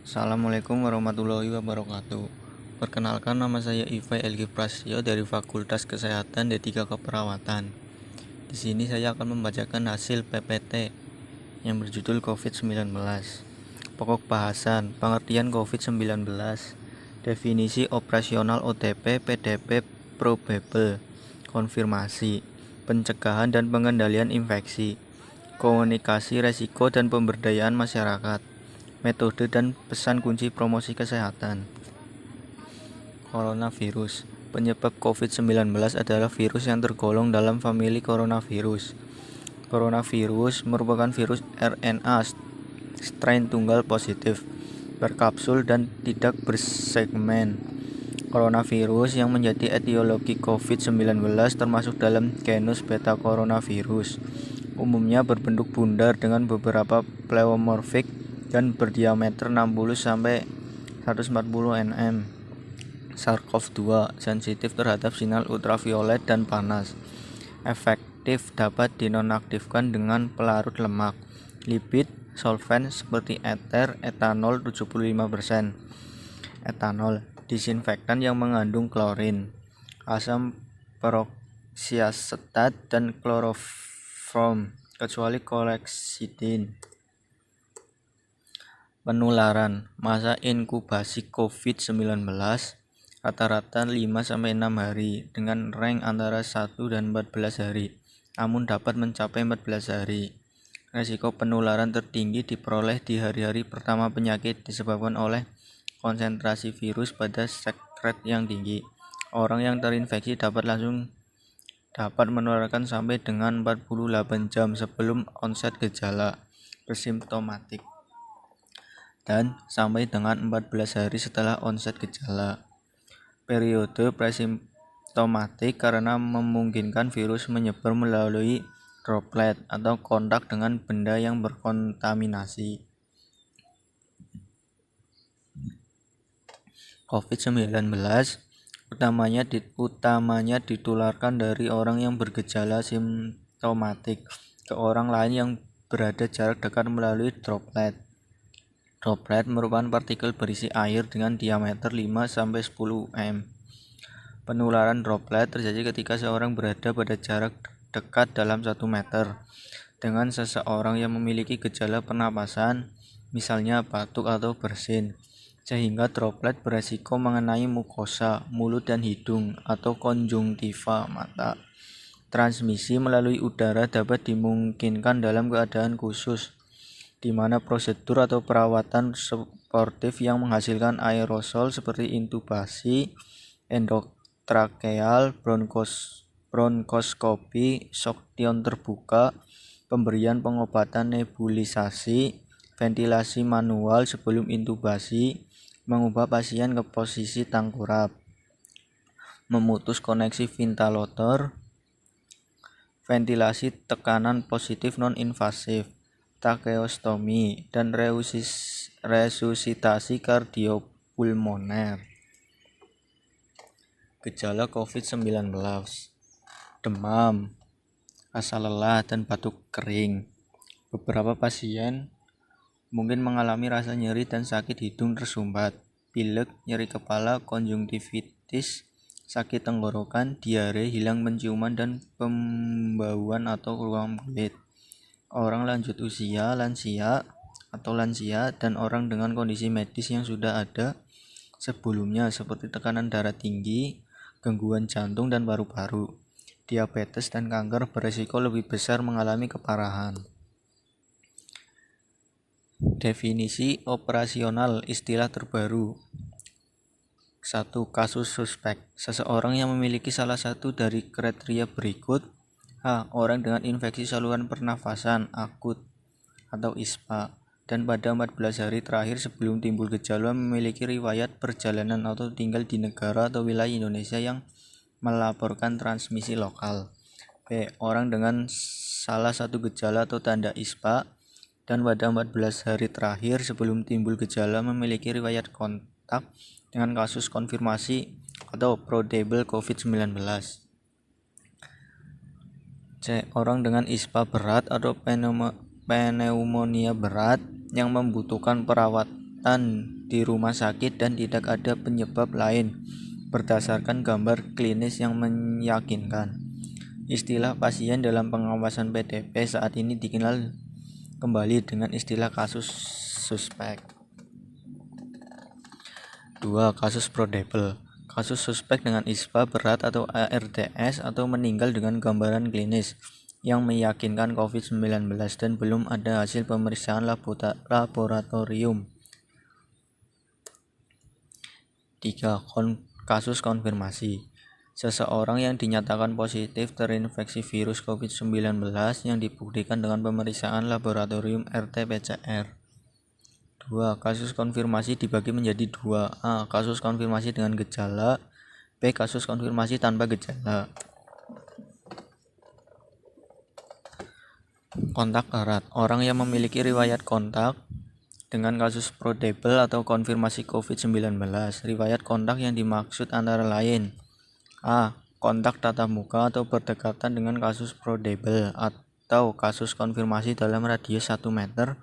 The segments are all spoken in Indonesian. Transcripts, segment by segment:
Assalamualaikum warahmatullahi wabarakatuh. Perkenalkan, nama saya Iva Elgi Prasyo dari Fakultas Kesehatan D3 Keperawatan. Di sini saya akan membacakan hasil PPT yang berjudul COVID-19. Pokok bahasan, pengertian COVID-19, definisi operasional OTP, PDP, probable, konfirmasi, pencegahan dan pengendalian infeksi, komunikasi resiko dan pemberdayaan masyarakat, metode dan pesan kunci promosi kesehatan. Coronavirus. Penyebab COVID-19 adalah virus yang tergolong dalam famili coronavirus. Coronavirus merupakan virus RNA strain tunggal positif, berkapsul dan tidak bersegmen. Coronavirus yang menjadi etiologi COVID-19 termasuk dalam genus Beta Coronavirus. Umumnya berbentuk bundar dengan beberapa pleomorfik dan berdiameter 60-140 nm. SARS-CoV-2 sensitif terhadap sinyal ultraviolet dan panas. Efektif dapat dinonaktifkan dengan pelarut lemak, lipid, solvent seperti ether, etanol 75%, etanol, disinfektan yang mengandung klorin, asam peroksiasetat dan kloroform, kecuali koleksidin. Penularan. Masa inkubasi COVID-19 rata-rata 5-6 hari dengan rank antara 1 dan 14 hari, namun dapat mencapai 14 hari. Risiko penularan tertinggi diperoleh di hari-hari pertama penyakit disebabkan oleh konsentrasi virus pada sekret yang tinggi. Orang yang terinfeksi dapat menularkan sampai dengan 48 jam sebelum onset gejala bersimptomatik dan sampai dengan 14 hari setelah onset gejala. Periode presimptomatik karena memungkinkan virus menyebar melalui droplet atau kontak dengan benda yang berkontaminasi. COVID-19 utamanya ditularkan dari orang yang bergejala simptomatik ke orang lain yang berada jarak dekat melalui droplet. Droplet merupakan partikel berisi air dengan diameter 5-10 m. Penularan droplet terjadi ketika seorang berada pada jarak dekat dalam 1 meter dengan seseorang yang memiliki gejala pernapasan, misalnya batuk atau bersin, sehingga droplet beresiko mengenai mukosa, mulut dan hidung, atau konjungtiva mata. Transmisi melalui udara dapat dimungkinkan dalam keadaan khusus, di mana prosedur atau perawatan suportif yang menghasilkan aerosol seperti intubasi endotrakeal, bronkoskopi, suction terbuka, pemberian pengobatan nebulisasi, ventilasi manual sebelum intubasi, mengubah pasien ke posisi tengkurap, memutus koneksi ventilator, ventilasi tekanan positif non-invasif, tracheostomi, dan resusitasi kardiopulmoner. Gejala COVID-19: demam, rasa lelah, dan batuk kering. Beberapa pasien mungkin mengalami rasa nyeri dan sakit hidung tersumbat, pilek, nyeri kepala, konjungtivitis, sakit tenggorokan, diare, hilang penciuman, dan pembauan atau ruam kulit. Orang lanjut usia, lansia, dan orang dengan kondisi medis yang sudah ada sebelumnya seperti tekanan darah tinggi, gangguan jantung dan paru-paru, diabetes dan kanker beresiko lebih besar mengalami keparahan. Definisi operasional istilah terbaru. 1. Kasus suspek. Seseorang yang memiliki salah satu dari kriteria berikut: A. Orang dengan infeksi saluran pernafasan akut atau ISPA dan pada 14 hari terakhir sebelum timbul gejala memiliki riwayat perjalanan atau tinggal di negara atau wilayah Indonesia yang melaporkan transmisi lokal. B. Orang dengan salah satu gejala atau tanda ISPA dan pada 14 hari terakhir sebelum timbul gejala memiliki riwayat kontak dengan kasus konfirmasi atau probable COVID-19. C. Orang dengan ISPA berat atau pneumonia berat yang membutuhkan perawatan perawatan di rumah sakit dan tidak ada penyebab lain berdasarkan gambar klinis yang meyakinkan. Istilah pasien dalam pengawasan PDP saat ini dikenal kembali dengan istilah kasus suspek. 2. Kasus probable. Kasus suspek dengan ISPA berat atau ARDS atau meninggal dengan gambaran klinis yang meyakinkan COVID-19 dan belum ada hasil pemeriksaan laboratorium. 3. Kasus konfirmasi. Seseorang yang dinyatakan positif terinfeksi virus COVID-19 yang dibuktikan dengan pemeriksaan laboratorium RT-PCR. 2. Kasus konfirmasi dibagi menjadi 2. A. Kasus konfirmasi dengan gejala. B. Kasus konfirmasi tanpa gejala. Kontak erat. Orang yang memiliki riwayat kontak dengan kasus probable atau konfirmasi COVID-19. Riwayat kontak yang dimaksud antara lain: A. Kontak tatap muka atau berdekatan dengan kasus probable atau kasus konfirmasi dalam radius 1 meter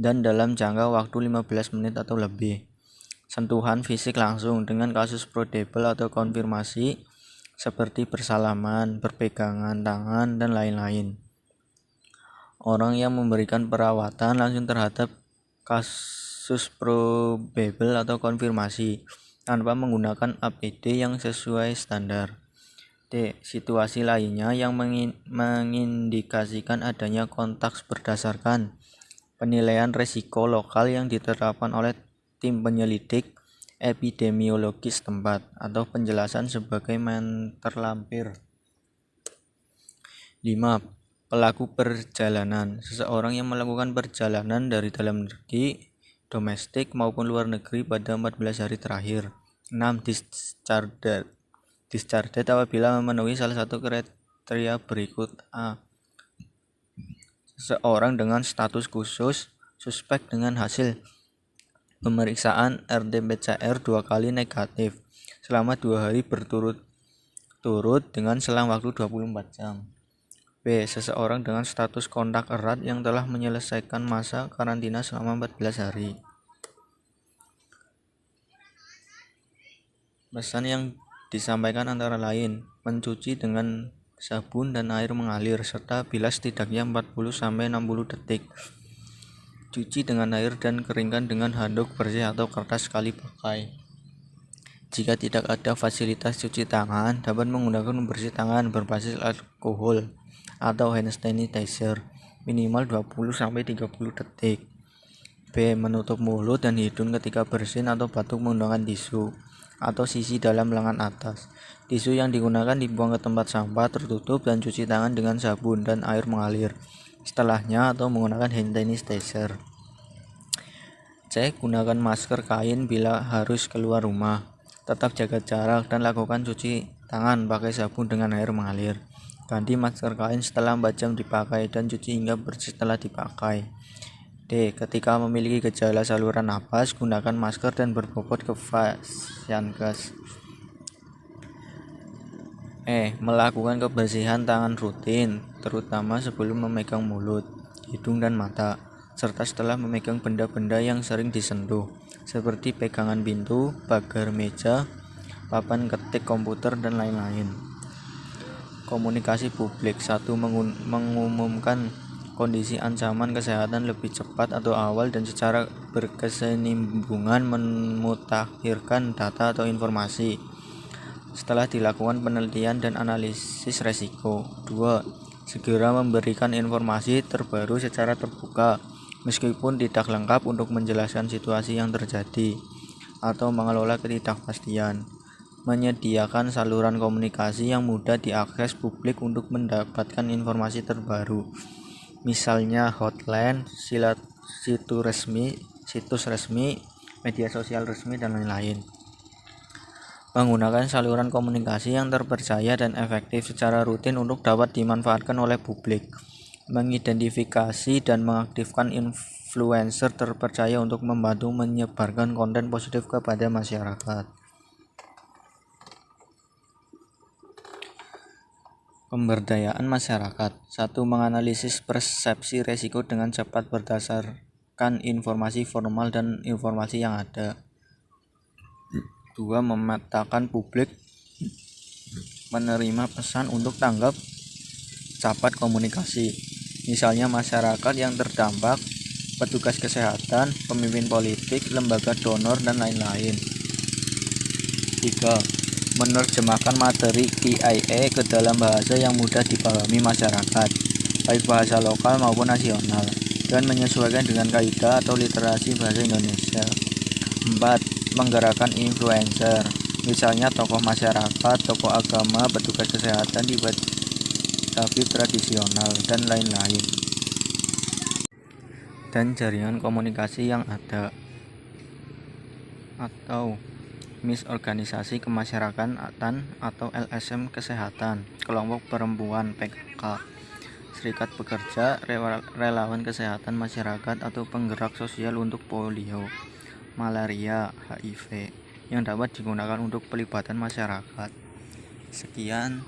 dan dalam jangka waktu 15 menit atau lebih. Sentuhan fisik langsung dengan kasus probable atau konfirmasi seperti bersalaman, berpegangan tangan, dan lain-lain. Orang yang memberikan perawatan langsung terhadap kasus probable atau konfirmasi tanpa menggunakan APD yang sesuai standar. D. Situasi lainnya yang mengindikasikan adanya kontak berdasarkan penilaian risiko lokal yang diterapkan oleh tim penyelidik epidemiologis tempat atau penjelasan sebagaimana terlampir. 5. Pelaku perjalanan. Seseorang yang melakukan perjalanan dari dalam negeri, domestik maupun luar negeri pada 14 hari terakhir. 6. Discharged apabila memenuhi salah satu kriteria berikut. A. Seseorang dengan status khusus, suspek dengan hasil pemeriksaan RT-PCR 2 kali negatif selama 2 hari berturut-turut dengan selang waktu 24 jam. B. Seseorang dengan status kontak erat yang telah menyelesaikan masa karantina selama 14 hari. Pesan yang disampaikan antara lain: mencuci dengan sabun dan air mengalir serta bilas setidaknya 40-60 detik. Cuci dengan air dan keringkan dengan handuk bersih atau kertas sekali pakai. Jika tidak ada fasilitas cuci tangan, dapat menggunakan pembersih tangan berbasis alkohol atau hand sanitizer minimal 20-30 detik. B. Menutup mulut dan hidung ketika bersin atau batuk menggunakan tisu atau sisi dalam lengan atas. Tisu yang digunakan dibuang ke tempat sampah tertutup dan cuci tangan dengan sabun dan air mengalir setelahnya atau menggunakan hand sanitizer. C. Gunakan masker kain bila harus keluar rumah. Tetap jaga jarak dan lakukan cuci tangan pakai sabun dengan air mengalir. Ganti masker kain setelah 4 jam dipakai dan cuci hingga bersih setelah dipakai. D. Ketika memiliki gejala saluran napas, gunakan masker dan berbobot ke Fasiankes. E. Melakukan kebersihan tangan rutin, terutama sebelum memegang mulut, hidung, dan mata, serta setelah memegang benda-benda yang sering disentuh, seperti pegangan pintu, pagar meja, papan ketik komputer, dan lain-lain. Komunikasi publik. 1. Mengumumkan kondisi ancaman kesehatan lebih cepat atau awal dan secara berkesinambungan memutakhirkan data atau informasi setelah dilakukan penelitian dan analisis resiko. 2. Segera memberikan informasi terbaru secara terbuka meskipun tidak lengkap untuk menjelaskan situasi yang terjadi atau mengelola ketidakpastian. Menyediakan saluran komunikasi yang mudah diakses publik untuk mendapatkan informasi terbaru, misalnya hotline, situs resmi, media sosial resmi, dan lain-lain. Menggunakan saluran komunikasi yang terpercaya dan efektif secara rutin untuk dapat dimanfaatkan oleh publik. Mengidentifikasi dan mengaktifkan influencer terpercaya untuk membantu menyebarkan konten positif kepada masyarakat. Pemberdayaan masyarakat. 1. Menganalisis persepsi resiko dengan cepat mengaitkan informasi formal dan informasi yang ada. 2. Memetakan publik menerima pesan untuk tanggap cepat komunikasi, misalnya masyarakat yang terdampak, petugas kesehatan, pemimpin politik, lembaga donor, dan lain-lain. 3. Menerjemahkan materi KIA ke dalam bahasa yang mudah dipahami masyarakat, baik bahasa lokal maupun nasional, dan menyesuaikan dengan kaidah atau literasi bahasa Indonesia. 4. Menggerakkan influencer, misalnya tokoh masyarakat, tokoh agama, petugas kesehatan di tabib tradisional, dan lain-lain. Dan jaringan komunikasi yang ada atau misorganisasi kemasyarakatan atau LSM kesehatan, kelompok perempuan PKK, serikat pekerja, relawan kesehatan masyarakat atau penggerak sosial untuk polio, malaria, HIV yang dapat digunakan untuk pelibatan masyarakat. Sekian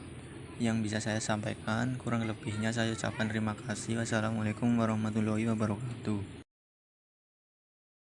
yang bisa saya sampaikan, kurang lebihnya saya ucapkan terima kasih. Wassalamualaikum warahmatullahi wabarakatuh.